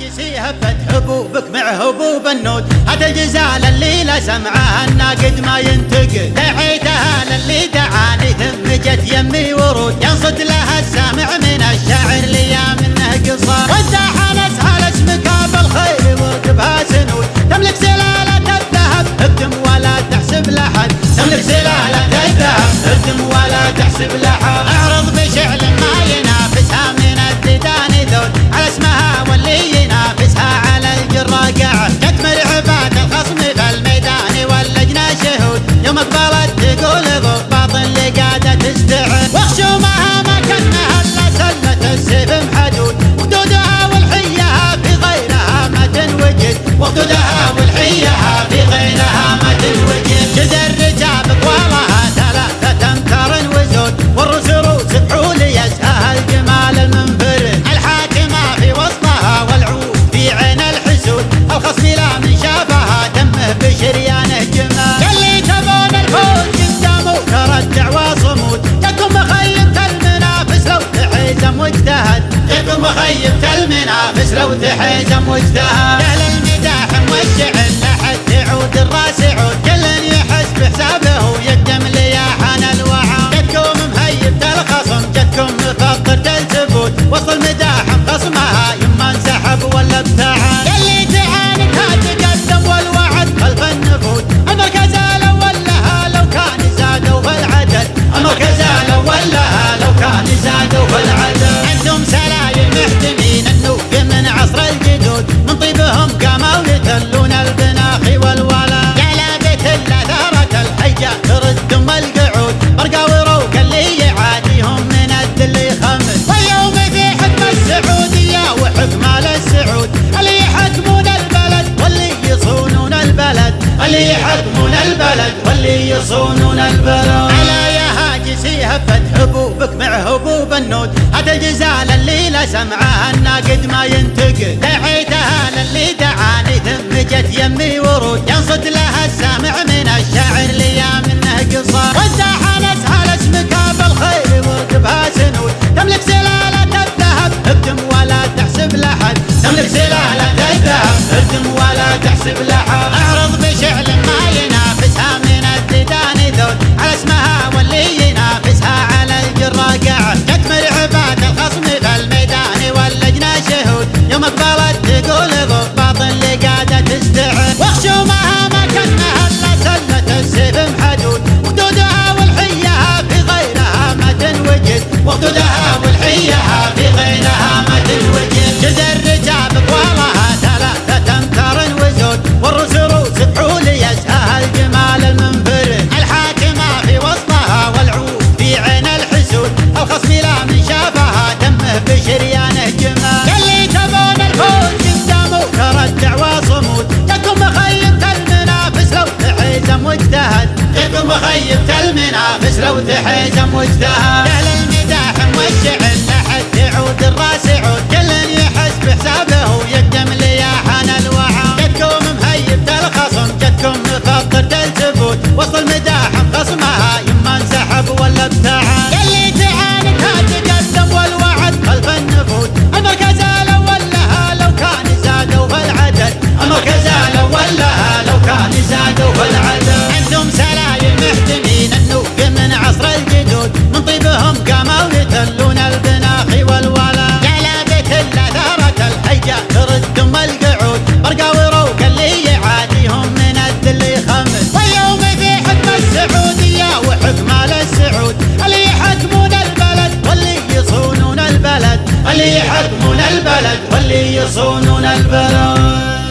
هاجسي هبت هبوبك مع هبوب النود، هذا الجزال اللي لا سمعها الناقد ما ينتقد، دعيتها للي دعاني ثم جت يمي ورود، ينصد لها السامع من الشاعر لي منه قصار، وانتحنتها لاسمك بالخير وركبها سنود، تملك سلالة الذهب اهتم ولا تحسب لحد، تملك سلالة الذهب اهتم ولا تحسب لحد، اعرض بشعل ما ينافسها من الديدان ذود، على اسمها واللي ينافسها على الجرة قاعد، تكمل عباد الخصم بالميدان واللجنة شهود، يوم اقبلت تقول ضباط اللي قاعدة تستعد، وخشومها ما كانها الا سلمة السيف محدود، وخدودها والحيها في غيرها ما تنوجد، وخدودها والحيها في غيرها ما تنوجد، جد الرجال بطوالها 3 أمتار وزود، والرسروس بحول يسها الجمال المنفرد، الحاكمة في وسطها والعود في عين الحسود، الخصم لا من شافها دمه بشريانه جمال، اللي تبون الفوز قدامه ترى الدعوى صمود، يكون مخيبة المنافس لو تحيزم واجتهد، يكون مخيبة المنافس لو تحيزم واجتهد، اهل المداح والشعر لحد تعود الراس عود، كل يحس بحسابه ويقدم لياحان الوعى، جتكم مهيبة الخصم جتكم مفطر الثبوت، وسط المداح خصمها يما انسحب ولا ابتعد، اللي تعاندها تقدم والوعد خلف النفوذ، المركز الاول لها لو كان زادوا بالعدد، المركز الاول لها لو كان زادوا بالعدد، عندهم سلايل محتمين النوف من عصر الجدود، من طيبهم قاموا يتلون البناخي والولا، على بيت ثارت الحجة تردهم القعود، برقا وروك اللي يعاديهم من الذل يخمس، واليوم في حكم السعودية وحكم السعود، اللي يحكمون البلد واللي يصونون البلد، اللي يحكمون البلد واللي يصونون البلد، على يا هاجسي هبت هبوبك مع هبوب النود، هذا الجزال اللي لا سمعها الناقد ما ينتقد، دعيتها للي دعاني ثم جت يمي ورود، ينصد لها السامع من الشاعر لي منه قصار، وانتحنتها لاسمك بالخير وركبها سنود، تملك سلالة الذهب اهتم ولا تحسب لحد، تملك سلالة الذهب اهتم ولا تحسب لحد، اعرض بشعل ما ينافسها من الديدان ذود، على اسمها واللي ينافسها على الجرة قاعد، تكمل عباد الخصم بالميدان واللجنة شهود، يوم اقبلت تقول ضباط اللي قاعدة تستعد، وخشومها ما كانها الا سلمة السيف محدود، وخدودها والحيها في غيرها ما تنوجد، وخدودها والحيها في غيرها ما تنوجد، جد الرجال بطوالها 3 أمتار وزود، والرسروس بحول يسها الجمال المنفرد، الحاكمة في وسطها والعود في عين الحسود، الخصم لا من شافها دمه بشريانه جمال، اللي تبون الفوز قدامه ترى الدعوى صمود، يكون مخيبة المنافس لو تحيزم واجتهد، يكون مخيبة المنافس لو تحيزم واجتهد، اهل المداح والشعر لحد تعود الراس عود، كل يحس بحسابه ويقدم لياحان الوعى، جتكم مهيبة الخصم جتكم مفطر الثبوت، وسط المداح خصمها يما انسحب ولا ابتعد، اللي تعاندها تقدم والوعد خلف النفوذ، المركز الاول لها لو كان زادوا بالعدد، المركز الاول لها لو كان زادوا بالعدد، عندهم سلايل محتمين النوف من عصر الجدود، من طيبهم قاموا يتلون البناخي والولا، على بيت ثارت الحجة تردهم القعود، برقا وروك اللي يعاديهم من الذل يخمس، واليوم في حكم السعودية وحكم السعود، اللي يحكمون البلد واللي يصونون البلد، اللي يحكمون البلد واللي يصونون البلد.